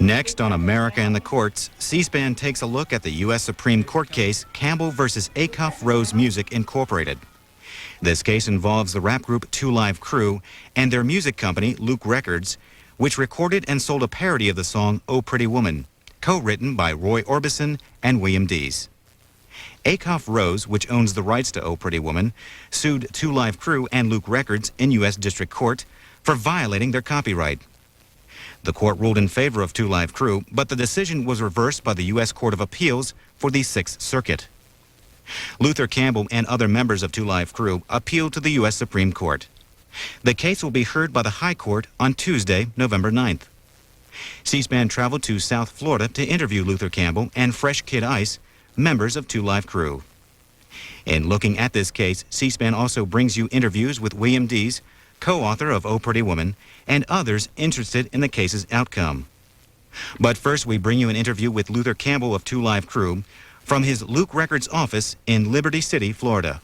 Next on America and the Courts, C-SPAN takes a look at the U.S. Supreme Court case Campbell versus Acuff-Rose Music Incorporated. This case involves the rap group 2 Live Crew and their music company, Luke Records, which recorded and sold a parody of the song Oh Pretty Woman, co-written by Roy Orbison and William Dees. Acuff-Rose, which owns the rights to Oh Pretty Woman, sued 2 Live Crew and Luke Records in U.S. District Court for violating their copyright. The court ruled in favor of 2 Live Crew, but the decision was reversed by the U.S. Court of Appeals for the Sixth Circuit. Luther Campbell and other members of 2 Live Crew appealed to the U.S. Supreme Court. The case will be heard by the High Court on Tuesday, November 9th. C-SPAN traveled to South Florida to interview Luther Campbell and Fresh Kid Ice, members of 2 Live Crew. In looking at this case, C-SPAN also brings you interviews with William Dees, co-author of Oh Pretty Woman, and others interested in the case's outcome. But first, we bring you an interview with Luther Campbell of 2 Live Crew from his Luke Records office in Liberty City, Florida.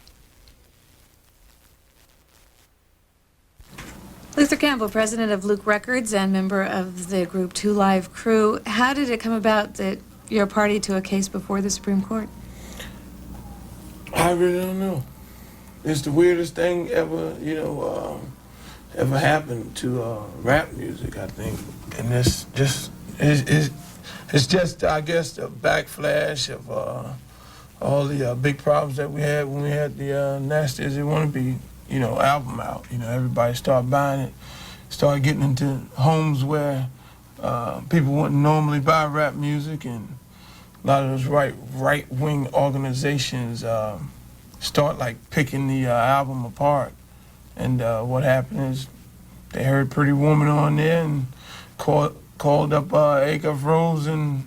Luther Campbell, president of Luke Records and member of the group 2 Live Crew. How did it come about that you're a party to a case before the Supreme Court? I really don't know. It's the weirdest thing ever, ever happened to rap music, I think. And it's just, I guess, the backflash of all the big problems that we had when we had the Nasty As They Want to Be, album out. Everybody started buying it, started getting into homes where people wouldn't normally buy rap music, and a lot of those right-wing organizations start picking the album apart. And what happened is they heard Pretty Woman on there and called up Acuff-Rose and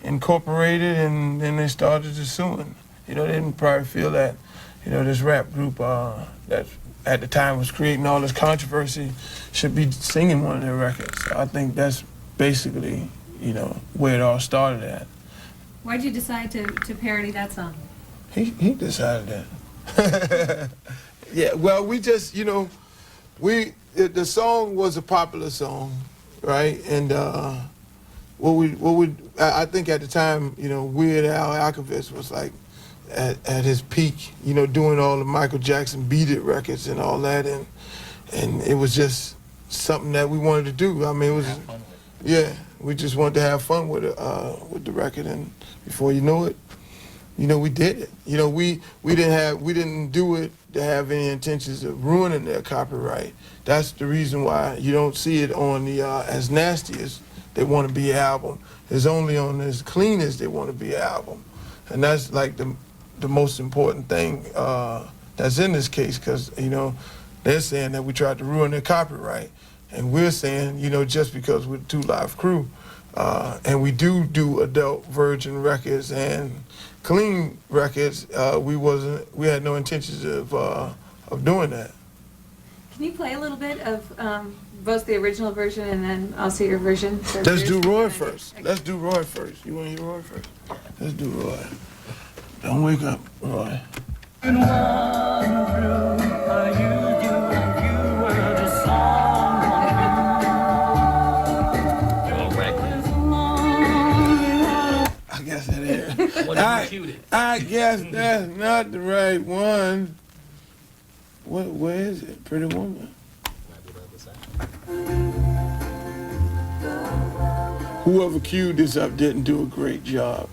Incorporated, and then they started to suing. They didn't probably feel that, this rap group that at the time was creating all this controversy should be singing one of their records. So I think that's basically, where it all started at. Why'd you decide to parody that song? He decided that. Yeah, well, we just, the song was a popular song, right? And I think at the time, Weird Al Yankovic was at his peak, doing all the Michael Jackson Beat It records and all that, and it was just something that we wanted to do. I mean, it was, yeah, we just wanted to have fun with the record, and before you know it, we did it. We didn't do it to have any intentions of ruining their copyright. That's the reason why you don't see it on the As Nasty As They Want to Be album. It's only on As Clean As They Want to Be album, and that's the most important thing that's in this case, because they're saying that we tried to ruin their copyright, and we're saying just because we're 2 Live Crew, and we do adult virgin records and clean records, we had no intentions of doing that. Can you play a little bit of both the original version and then also your version? Let's do Roy first. Let's do Roy first. You want to hear Roy first? Let's do Roy. Don't wake up, Roy. I guess that is. I guess that's not the right one. Where is it? Pretty Woman. Whoever queued this up didn't do a great job.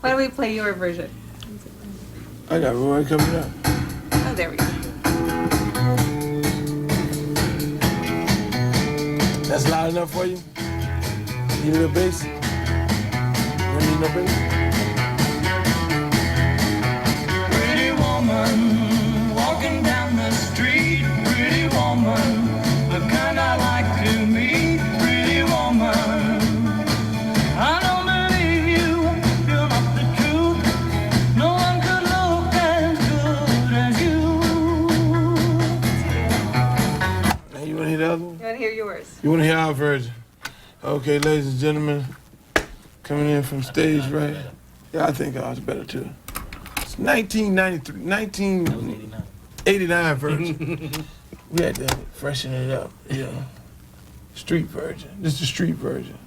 Why don't we play your version? I got Roy coming up. Oh, there we go. That's loud enough for you? Need a little bass? You don't need no bass? Pretty woman, walking down the street. Pretty woman, the kind I like to meet. Pretty woman, I don't believe you. You're not the truth. No one could look as good as you. Now you want to hear the other one? You want to hear yours? You want to hear our version? Okay, ladies and gentlemen, coming in from stage right. Yeah, I think ours better too. It's 1989 version. We had to freshen it up, Street version. This is the street version.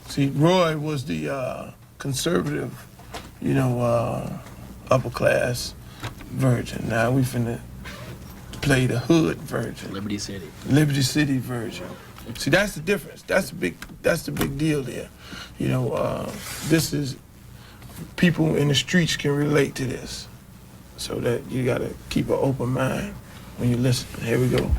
See, Roy was the conservative, upper class version. Now we finna play the hood version. Liberty City. Liberty City version. See, that's the difference. That's the big deal there. This is, people in the streets can relate to this. So that you gotta keep an open mind when you listen. Here we go.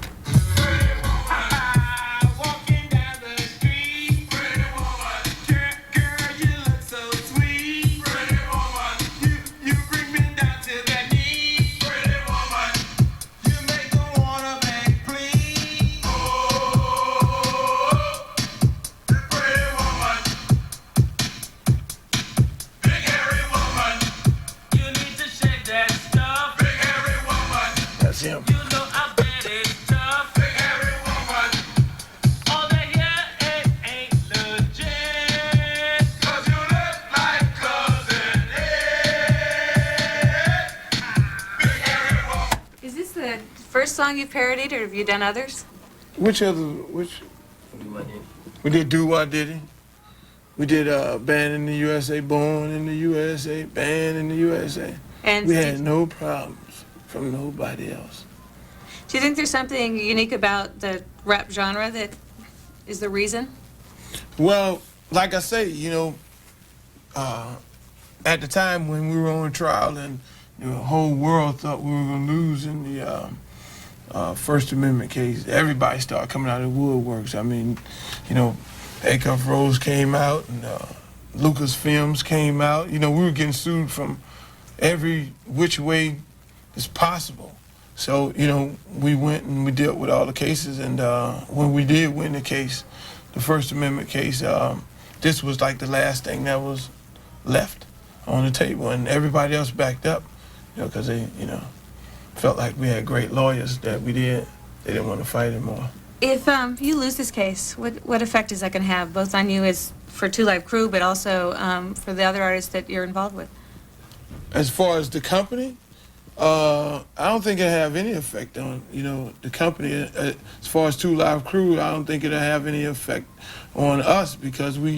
That's him. Is this the first song you've parodied, or have you done others? Which? We did Do Why Did He? We did Band in the USA, Born in the USA, Band in the USA. And we had no problems from nobody else. do you think there's something unique about the rap genre that is the reason? Well, like I say, at the time when we were on trial and the whole world thought we were going to lose in the First Amendment case, everybody started coming out of the woodworks. I mean, Acuff-Rose came out and Lucasfilms came out. We were getting sued from every which way is possible. So, we went and we dealt with all the cases, and when we did win the case, the First Amendment case, this was like the last thing that was left on the table, and everybody else backed up, because they, felt like we had great lawyers that they didn't want to fight anymore. If you lose this case, what effect is that going to have, both on you as for Two Live Crew, but also for the other artists that you're involved with? As far as the company, I don't think it'll have any effect on, the company. As far as Two Live Crew, I don't think it'll have any effect on us, because we,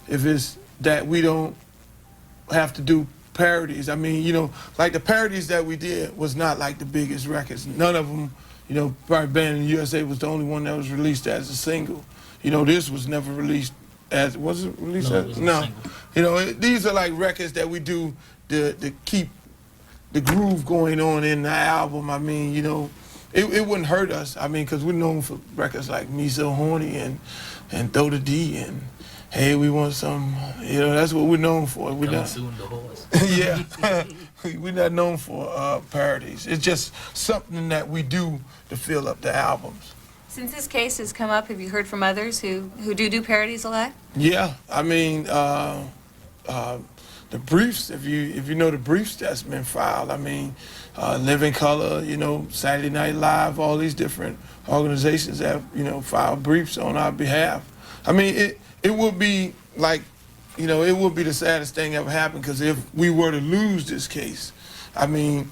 if it's that we don't have to do parodies. I mean, like the parodies that we did was not like the biggest records. None of them, probably Band in the USA was the only one that was released as a single. This was never released as, was it released No, as? it wasn't a single. These are like records that we do to keep the groove going on in the album. I mean, it wouldn't hurt us. I mean, because we're known for records like Me So Horny and Throw the D and Hey, We Want Some. That's what we're known for. We're not Soon the horse. yeah, we're not known for parodies. It's just something that we do to fill up the albums. Since this case has come up, have you heard from others who do parodies a lot? Yeah, I mean, the briefs, if you know the briefs that's been filed, I mean, Living Color, Saturday Night Live, all these different organizations have, filed briefs on our behalf. I mean, it would be like, it would be the saddest thing ever happened, because if we were to lose this case, I mean,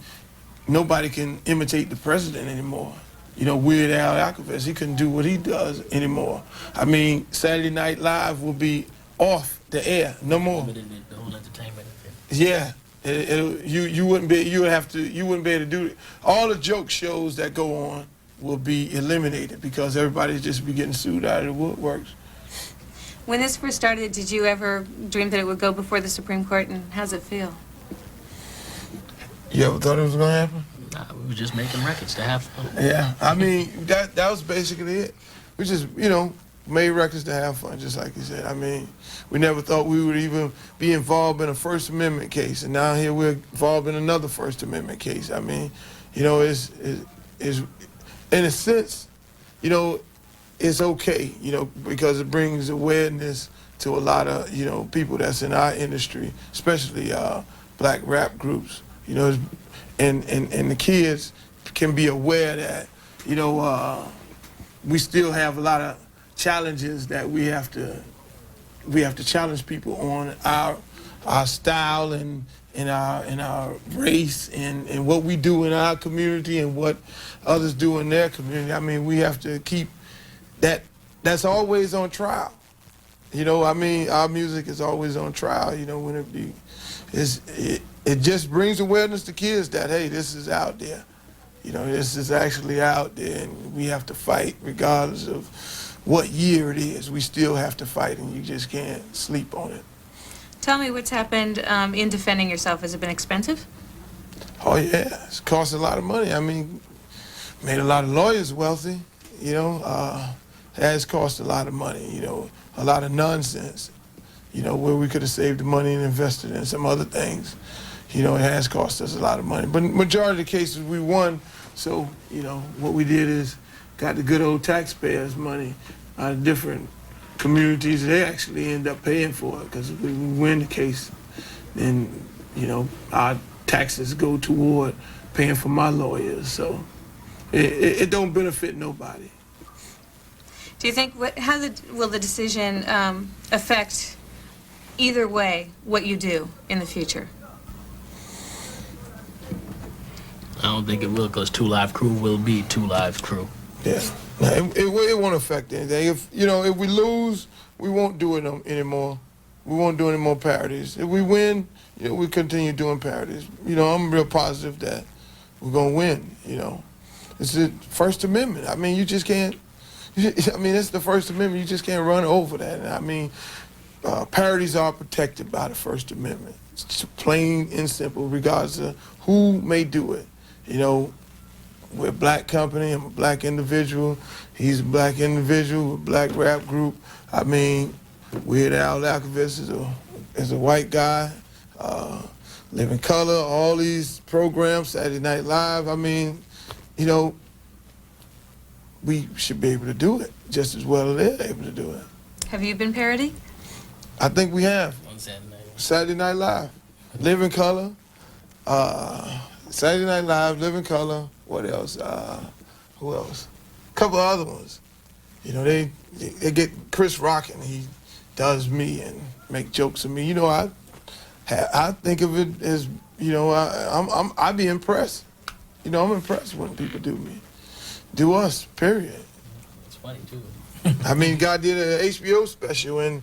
nobody can imitate the president anymore. Weird Al Acuff, he couldn't do what he does anymore. I mean, Saturday Night Live will be off the air, no more. The whole entertainment. Yeah, you wouldn't be able to do it. All the joke shows that go on will be eliminated, because everybody just be getting sued out of the woodworks. When this first started, did you ever dream that it would go before the Supreme Court, and how's it feel? You ever thought it was gonna happen? Nah, we were just making records to have fun. Yeah, I mean, that was basically it. We just, made records to have fun, just like you said. I mean, we never thought we would even be involved in a First Amendment case, and now here we're involved in another First Amendment case. I mean, it's in a sense, it's okay, because it brings awareness to a lot of, people that's in our industry, especially black rap groups, and the kids can be aware that, we still have a lot of challenges that we have to challenge people on our style and our race and what we do in our community and what others do in their community. I mean, we have to keep that's always on trial. You know, I mean, our music is always on trial. You know, when it just brings awareness to kids that, hey, this is out there. You know, this is actually out there, and we have to fight regardless of what year it is. We still have to fight, and you just can't sleep on it. Tell me what's happened in defending yourself. Has it been expensive? Oh, yeah. It's cost a lot of money. I mean, made a lot of lawyers wealthy, you know. It has cost a lot of money, you know, a lot of nonsense, you know, where we could have saved the money and invested in some other things. You know, it has cost us a lot of money. But majority of the cases we won, so, you know, what we did is got the good old taxpayers' money out of different communities. They actually end up paying for it, because if we win the case, then, you know, our taxes go toward paying for my lawyers. So it don't benefit nobody. Do you think, will the decision affect, either way, what you do in the future? I don't think it will, because Two Live Crew will be Two Live Crew. Yeah, it won't affect anything. If we lose, we won't do it anymore. We won't do any more parodies. If we win, you know, we continue doing parodies. You know, I'm real positive that we're gonna win. You know, it's the First Amendment. I mean, you just can't. I mean, it's the First Amendment. You just can't run over that. And I mean, parodies are protected by the First Amendment. It's plain and simple, regardless of who may do it. You know, we're a black company. I'm a black individual. He's a black individual. We're a black rap group. I mean, Weird Al Acuff-Rose is a white guy. Living Color, all these programs, Saturday Night Live. I mean, you know, we should be able to do it just as well as they're able to do it. Have you been parodied? I think we have. On Saturday night. Saturday Night Live, Living Color, Saturday Night Live, Living Color. What else? Who else? A couple other ones. You know, they get Chris Rock and he does me and make jokes of me. You know, I think of it as, you know, I'd be impressed. You know, I'm impressed when people do me. Do us, period. It's funny, too. I mean, God did an HBO special and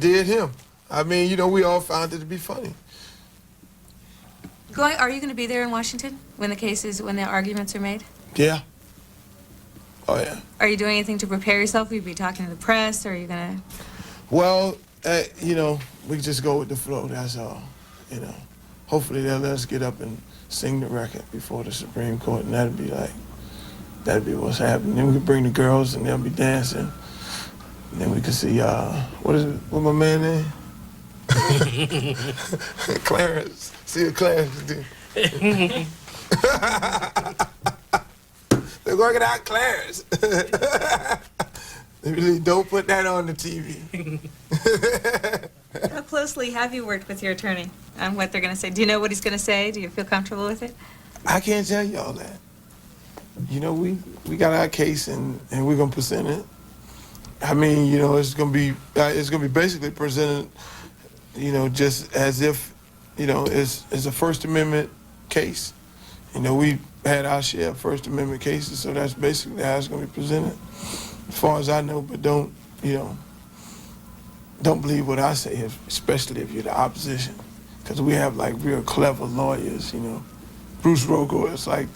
did him. I mean, you know, we all found it to be funny. Are you going to be there in Washington when the arguments are made? Yeah. Oh, yeah. Are you doing anything to prepare yourself? Will you be talking to the press, or are you going to? Well, you know, we just go with the flow, that's all. You know, hopefully they'll let us get up and sing the record before the Supreme Court, and that'd be what's happening. Then we could bring the girls and they'll be dancing. And then we could see, what my man name? Clarence. See what Clarence do. They're working out Clarence. They really don't put that on the TV. How closely have you worked with your attorney on what they're going to say? Do you know what he's going to say? Do you feel comfortable with it? I can't tell you all that. You know, we got our case and we're gonna present it. I mean, you know, it's gonna be basically presented, you know, just as if, you know, it's a First Amendment case. You know, we had our share of First Amendment cases, so that's basically how it's gonna be presented, as far as I know. But don't believe what I say, especially if you're the opposition, because we have like real clever lawyers. You know, Bruce Rogo is like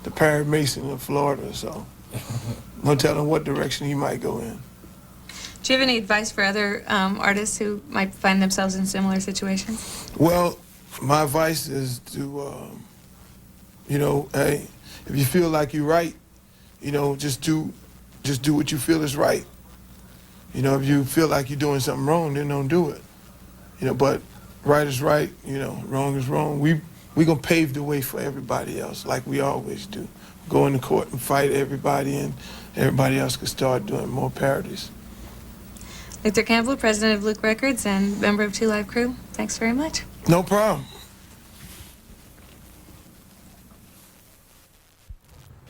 the Perry Mason of Florida, so no telling what direction he might go in. Do you have any advice for other artists who might find themselves in similar situations? Well, my advice is to, you know, hey, if you feel like you're right, you know, just do what you feel is right. You know, if you feel like you're doing something wrong, then don't do it. You know, but right is right, you know, wrong is wrong. We're going to pave the way for everybody else, like we always do. Go into court and fight everybody, and everybody else can start doing more parodies. Victor Campbell, president of Luke Records and member of Two Live Crew, thanks very much. No problem.